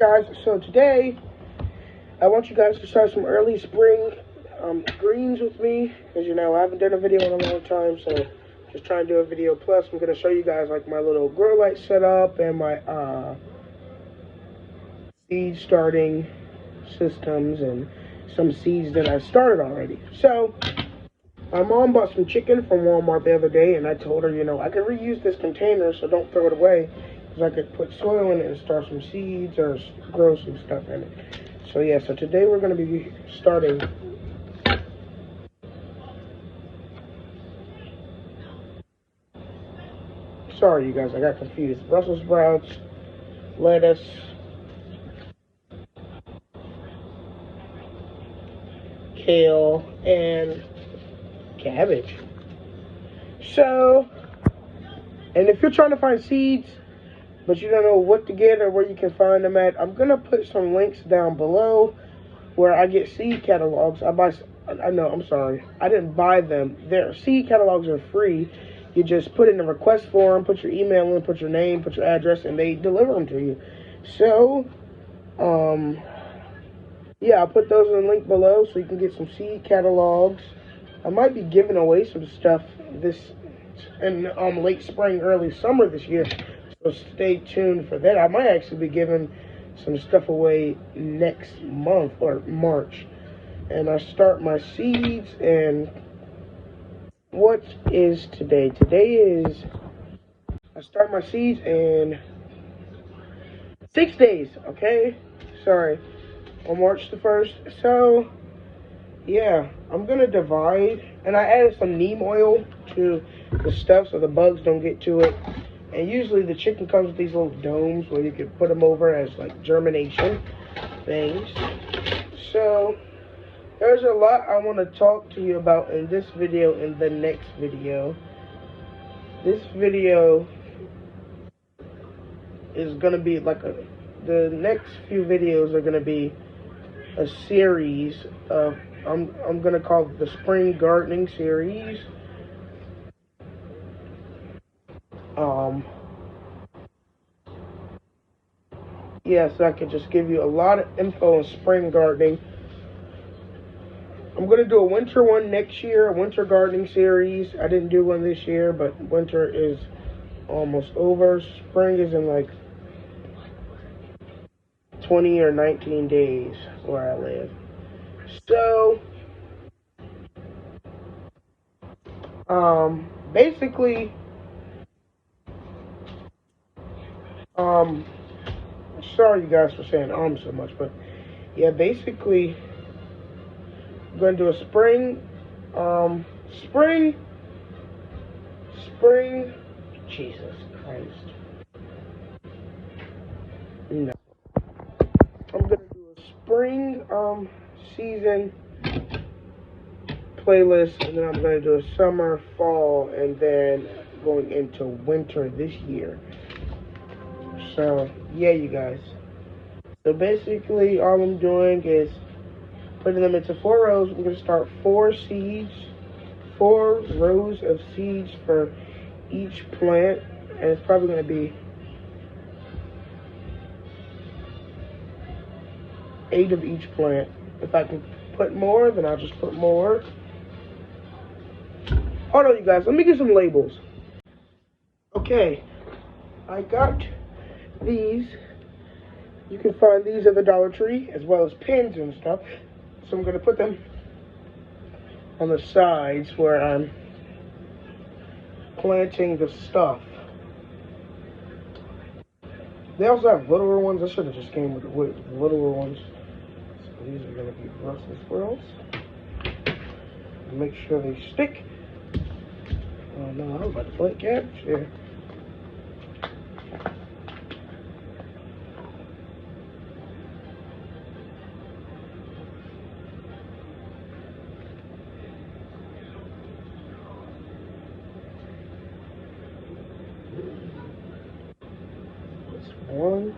guys? So today, I want you guys to start some early spring greens with me, because I haven't done a video in a long time, so just trying to do a video. Plus, I'm going to show you guys like my little grow light setup and my seed starting systems and some seeds that I started already. So, my mom bought some chicken from Walmart the other day, and I told her, I could reuse this container, so don't throw it away, because I could put soil in it and start some seeds or grow some stuff in it. So yeah, so today we're going to be starting sorry you guys, I got confused. Brussel sprouts, lettuce, kale, and cabbage. So, and if you're trying to find seeds, but you don't know what to get or where you can find them at, I'm going to put some links down below where I get seed catalogs. I didn't buy them. Their seed catalogs are free. You just put in a request form, put your email in, put your name, put your address, and they deliver them to you. So, yeah, I'll put those in the link below so you can get some seed catalogs. I might be giving away some stuff this in late spring, early summer this year. So stay tuned for that. I might actually be giving some stuff away next month or March. And I start my seeds, and what is today? Today is, I start my seeds in 6 days, okay? Sorry, on March the 1st. So, yeah, I'm going to divide, and I added some neem oil to the stuff so the bugs don't get to it. And usually the chicken comes with these little domes where you can put them over as like germination things. So, there's a lot I want to talk to you about in this video and the next video. This video is going to be like the next few videos are going to be a series of, I'm going to call it the Spring Gardening Series. Yeah, so I can just give you a lot of info on spring gardening. I'm going to do a winter one next year, a winter gardening series. I didn't do one this year, but winter is almost over. Spring is in like 20 or 19 days where I live. So, basically, sorry you guys for saying so much, but yeah, basically, I'm going to do a spring, Jesus Christ. No. I'm going to do a spring, season playlist, and then I'm going to do a summer, fall, and then going into winter this year. So, yeah, you guys. So basically, all I'm doing is putting them into 4 rows. I'm going to start 4 rows of seeds for each plant, and it's probably going to be 8 of each plant. If I can put more, then I'll just put more. Hold on, you guys. Let me get some labels. Okay, I got these. You can find these at the Dollar Tree, as well as pins and stuff. So I'm going to put them on the sides where I'm planting the stuff. They also have littler ones. I should have just came with littler ones. So these are going to be Brussel Sprouts. Make sure they stick. Oh no, I was about to plant cabbage there. One,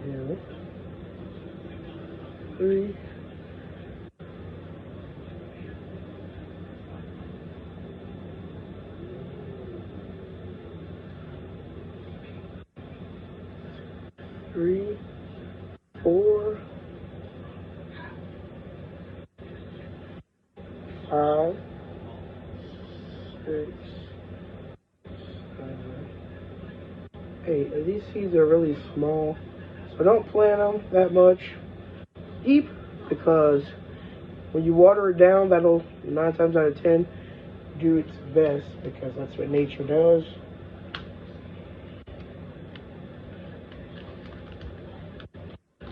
2, 3, 4. 3, 4, 5, 6, 7, 8. These seeds are really small, so don't plant them that much deep, because when you water it down, that'll 9 times out of 10 do its best, because that's what nature does.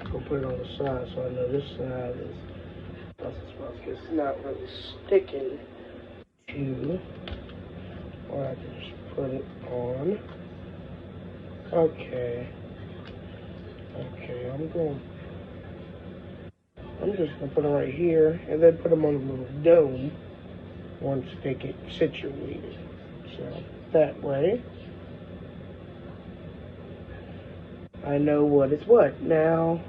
I'll put it on the side so I know this side is Brussels sprouts. It's not really sticking to, or I can just put it on. Okay, I'm just gonna put them right here and then put them on a little dome once they get situated. So that way I know what is what. Now,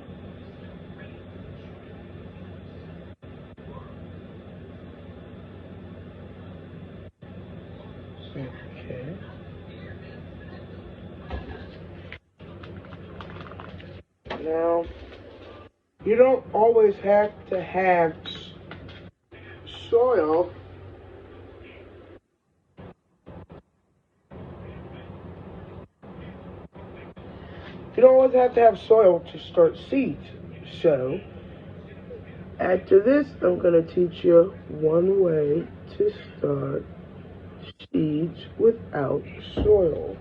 okay. Now, you don't always have to have soil. You don't always have to have soil to start seeds. So, after this, I'm going to teach you one way to start seeds without soil.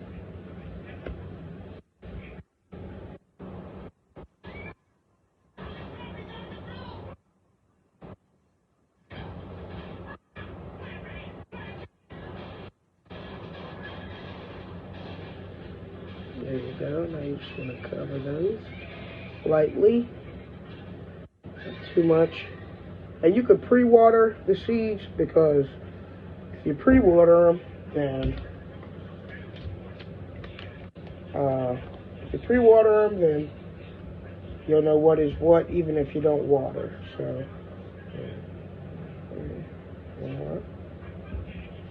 There you go. Now you're just going to cover those lightly, not too much. And you could pre-water the seeds, because if you pre-water them, then you'll know what is what, even if you don't water. So, 4,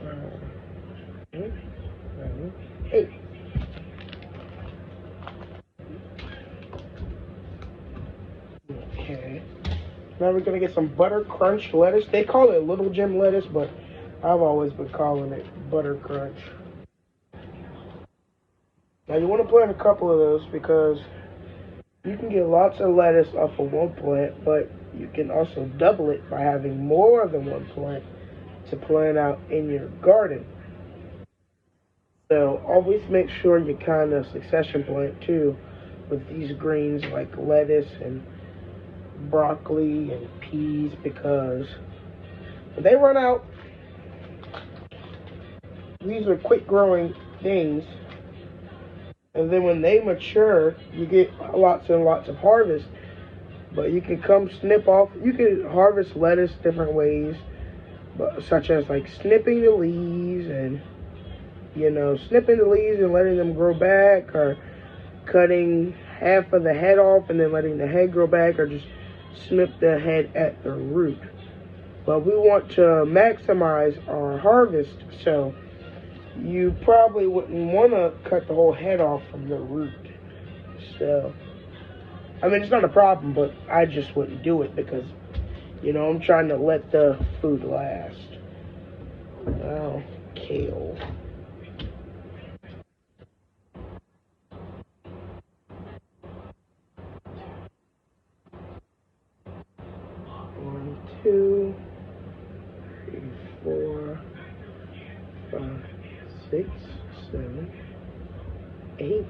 5, 6, 7, 8. Okay. Now we're gonna get some butter crunch lettuce. They call it Little Jim lettuce, but I've always been calling it butter crunch. Now you want to plant a couple of those, because you can get lots of lettuce off of one plant, but you can also double it by having more than one plant to plant out in your garden. So always make sure you kind of succession plant too with these greens like lettuce and broccoli and peas, because when they run out, these are quick growing things, and then when they mature, you get lots and lots of harvest. But you can come snip off, you can harvest lettuce different ways, but such as like snipping the leaves and snipping the leaves and letting them grow back, or cutting half of the head off and then letting the head grow back, or just snip the head at the root. But we want to maximize our harvest, so you probably wouldn't want to cut the whole head off from the root. So, I mean, it's not a problem, but I just wouldn't do it, because, I'm trying to let the food last. Now, kale. One, 2, 3, 4, 5, 6, 7, 8.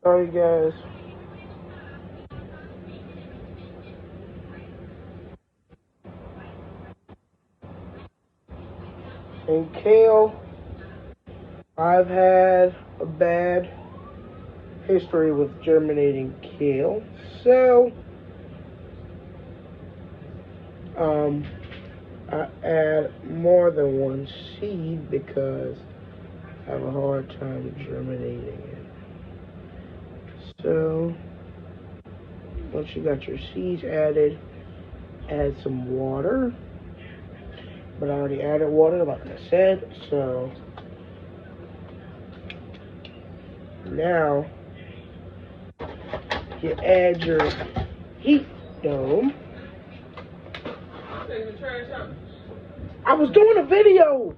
Sorry, guys. And kale, I've had a bad history with germinating kale, so I add more than one seed because I have a hard time germinating it. So once you got your seeds added, add some water. But I already added water, like I said, so now you add your heat dome. I was doing a video.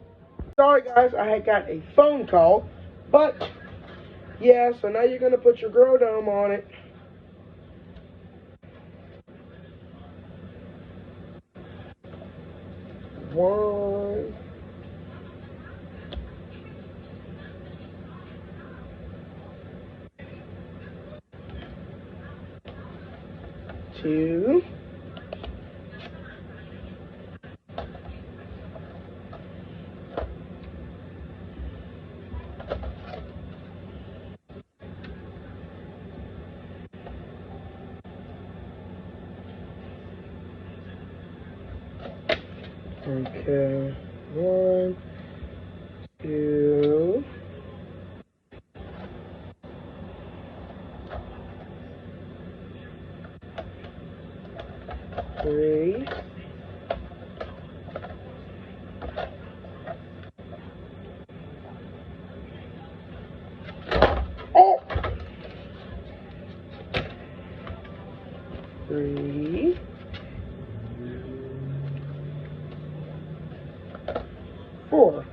Sorry guys, I had got a phone call, but yeah, so now you're gonna put your grow dome on it. One, two, okay, one, two, three, oh, three, four.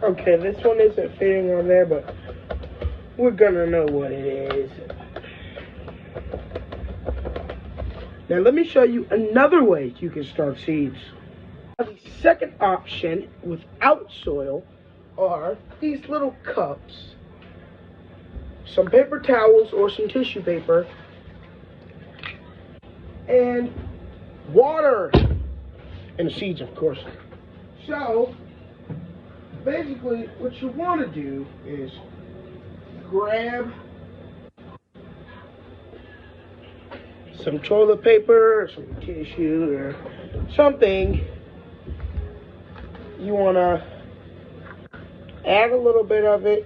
Okay, this one isn't fitting on there, but we're gonna know what it is. Now let me show you another way you can start seeds. The second option without soil are these little cups, some paper towels or some tissue paper, and water, and the seeds, of course. So basically what you want to do is grab some toilet paper or some tissue or something. You want to add a little bit of it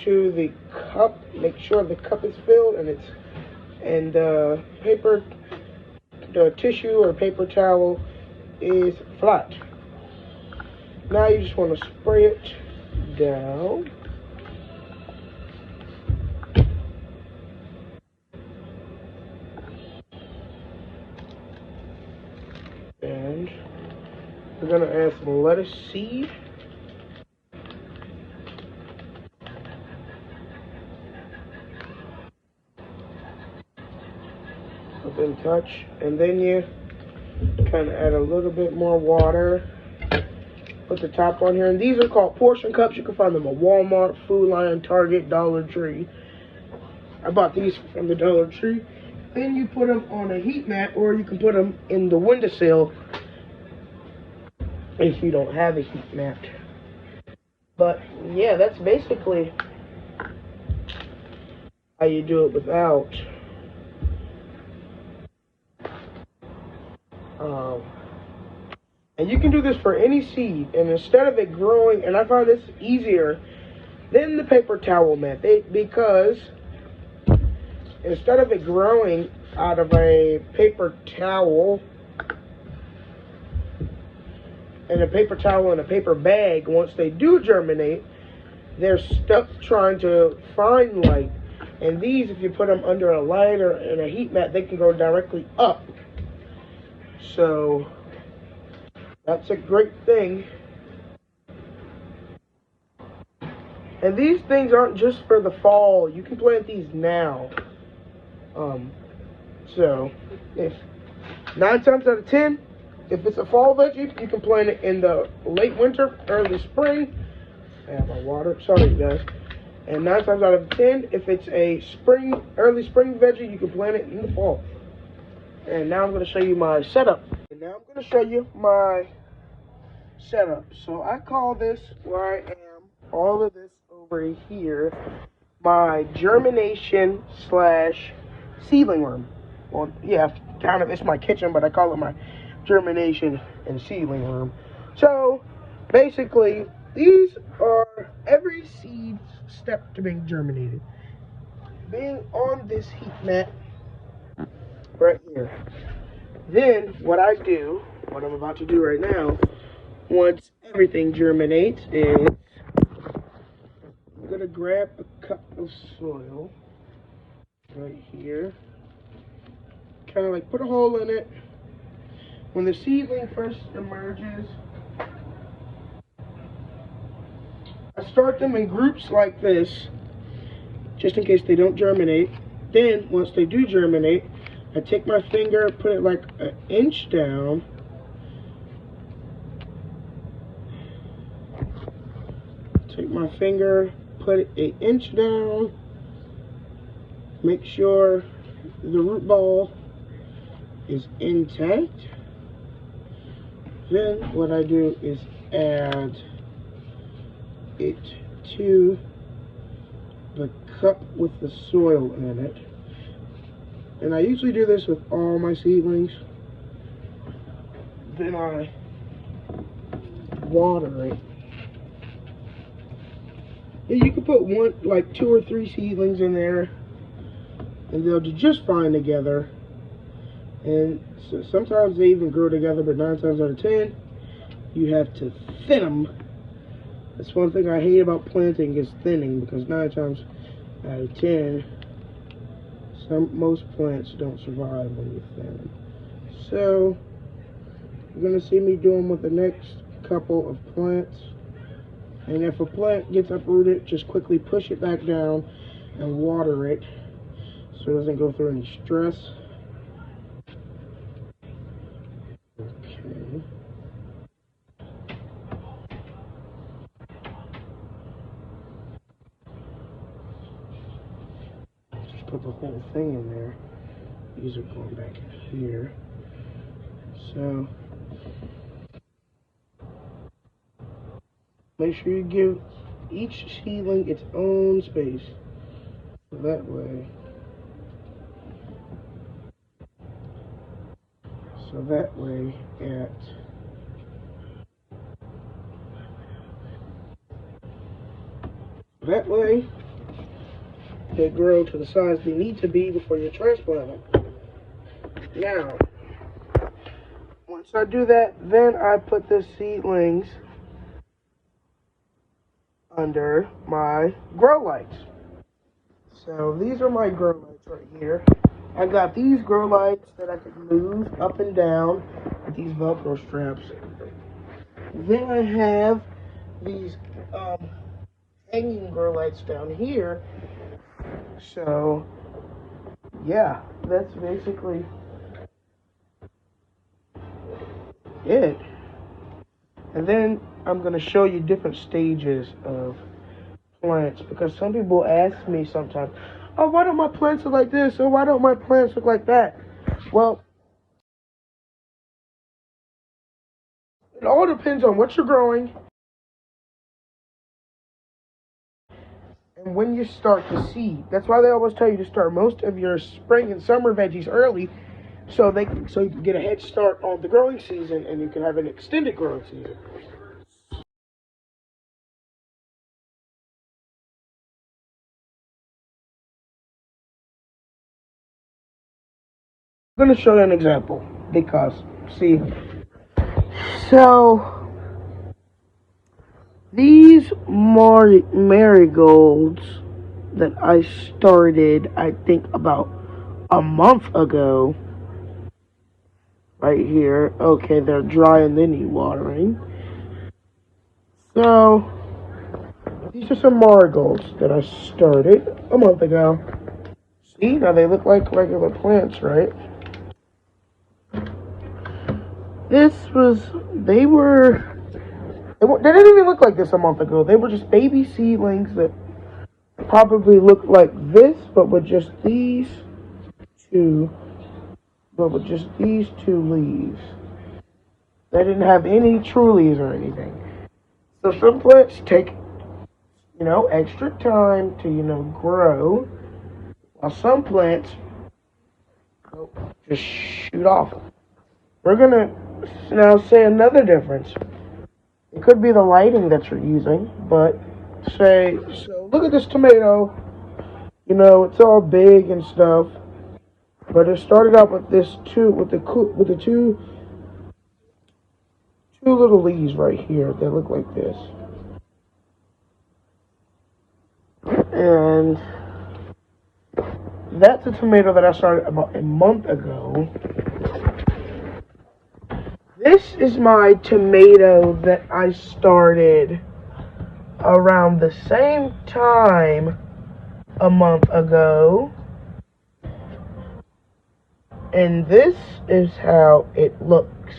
to the cup. Make sure the cup is filled and the tissue or paper towel is flat. Now you just want to spray it down. And we're going to add some lettuce seed. Within touch. And then you kind of add a little bit more water. Put the top on here. And these are called portion cups. You can find them at Walmart, Food Lion, Target, Dollar Tree. I bought these from the Dollar Tree. Then you put them on a heat mat, or you can put them in the windowsill if you don't have a heat mat. But yeah, that's basically how you do it without and you can do this for any seed, and instead of it growing, and I find this easier than the paper towel method, because instead of it growing out of a paper towel and a paper bag, once they do germinate, they're stuck trying to find light. And these, if you put them under a light or in a heat mat, they can go directly up. So that's a great thing. And these things aren't just for the fall. You can plant these now. So if 9 times out of 10, if it's a fall veggie, you can plant it in the late winter, early spring. I have my water. Sorry, guys. And 9 times out of 10, if it's a early spring veggie, you can plant it in the fall. And now I'm going to show you my setup. And now I'm going to show you my setup. So I call this where I am, all of this over over here my germination slash seedling room. Well, yeah, kind of, it's my kitchen, but I call it my germination and seedling room. So, basically, these are every seed step to being germinated. Being on this heat mat right here. Then, what I do, what I'm about to do right now, once everything germinates, is I'm going to grab a cup of soil right here. Kind of like put a hole in it. When the seedling first emerges, I start them in groups like this, just in case they don't germinate. Then, once they do germinate, I take my finger, put it like an inch down. Take my finger, put it an inch down. Make sure the root ball is intact. Then what I do is add it to the cup with the soil in it. And I usually do this with all my seedlings. Then I water it. And you can put one, like 2 or 3 seedlings in there, and they'll do just fine together. And so sometimes they even grow together, but 9 times out of 10, you have to thin them. That's one thing I hate about planting is thinning, because 9 times out of 10, most plants don't survive when you thin them. So you're gonna see me doing with the next couple of plants. And if a plant gets uprooted, just quickly push it back down and water it so it doesn't go through any stress. Okay. Just put the whole thing in there. These are going back in here. So make sure you give each seedling its own space. So that way. They grow to the size they need to be before you transplant them. Now, once I do that, then I put the seedlings under my grow lights. So these are my grow lights right here. I got these grow lights that I can move up and down with these Velcro straps. Then I have these hanging grow lights down here. So yeah, that's basically it. And then I'm going to show you different stages of plants, because some people ask me sometimes, oh, why don't my plants look like this, or why don't my plants look like that? Well, it all depends on what you're growing and when you start to seed. That's why they always tell you to start most of your spring and summer veggies early, so you can get a head start on the growing season, and you can have an extended growing season. I'm going to show you an example, because see, so these marigolds that I started, I think about a month ago, right here. Okay, they're dry and they need watering. So these are some marigolds that I started a month ago. See, now they look like regular plants, right? They didn't even look like this a month ago. They were just baby seedlings that probably looked like this, but with just these two leaves. They didn't have any true leaves or anything. So some plants take extra time to, grow, while some plants just shoot off. We're gonna now say another difference. It could be the lighting that you're using, but so look at this tomato. It's all big and stuff, but it started out with the two little leaves right here. They look like this, and that's a tomato that I started about a month ago. This is my tomato that I started around the same time a month ago. And this is how it looks.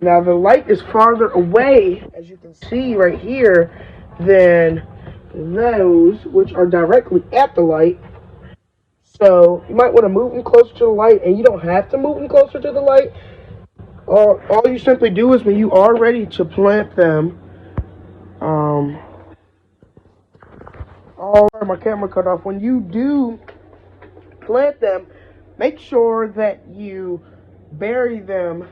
Now the light is farther away, as you can see right here, than those which are directly at the light. So you might want to move them closer to the light, and you don't have to move them closer to the light. All you simply do is when you are ready to plant them, all right, my camera cut off. When you do plant them, make sure that you bury them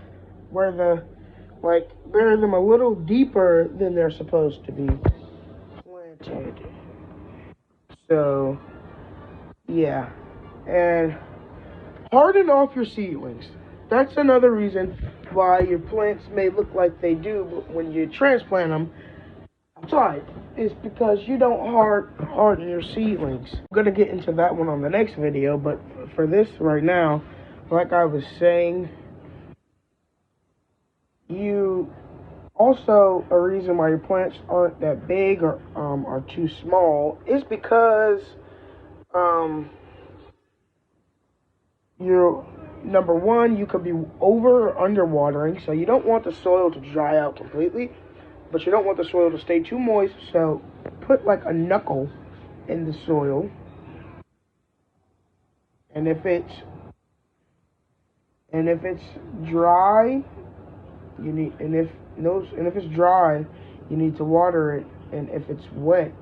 bury them a little deeper than they're supposed to be planted. So, yeah. And harden off your seedlings. That's another reason why your plants may look like they do, but when you transplant them outside, is because you don't harden your seedlings. I'm going to get into that one on the next video, but for this right now, like I was saying, a reason why your plants aren't that big or are too small is because you're number one, you could be over or under watering, so you don't want the soil to dry out completely, but you don't want the soil to stay too moist, so put like a knuckle in the soil, and if it's dry, if it's dry, you need to water it, and if it's wet,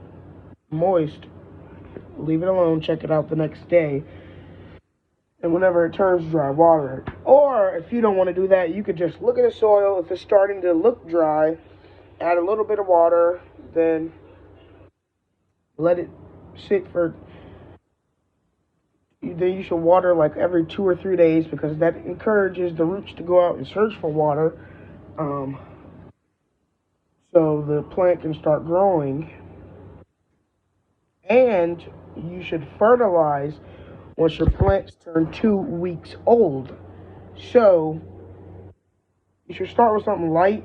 moist, leave it alone, check it out the next day, and whenever it turns dry, water it. Or if you don't want to do that, you could just look at the soil. If it's starting to look dry, add a little bit of water, then let it sit for. Then you should water like every 2 or 3 days, because that encourages the roots to go out and search for water, so the plant can start growing. And you should fertilize once your plants turn 2 weeks old. So you should start with something light.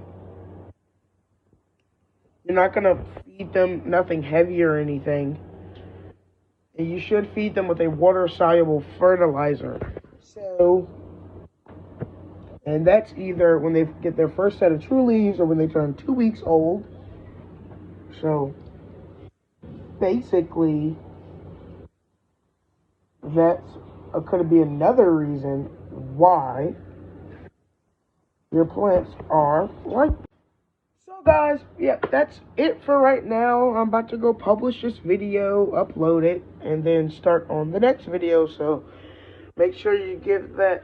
You're not going to feed them nothing heavy or anything. And you should feed them with a water-soluble fertilizer. So, and that's either when they get their first set of true leaves or when they turn 2 weeks old. So, basically, that could be another reason why your plants are like. So guys, yeah, that's it for right now. I'm about to go publish this video, upload it, and then start on the next video. So make sure you give that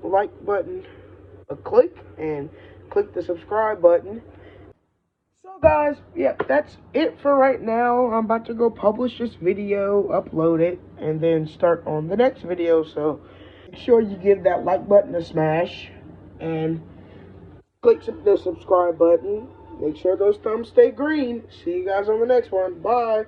like button a click, and click the subscribe button. So guys, yeah, that's it for right now. I'm about to go publish this video, upload it, and then start on the next video. So make sure you give that like button a smash, and click the subscribe button. Make sure those thumbs stay green. See you guys on the next one. Bye.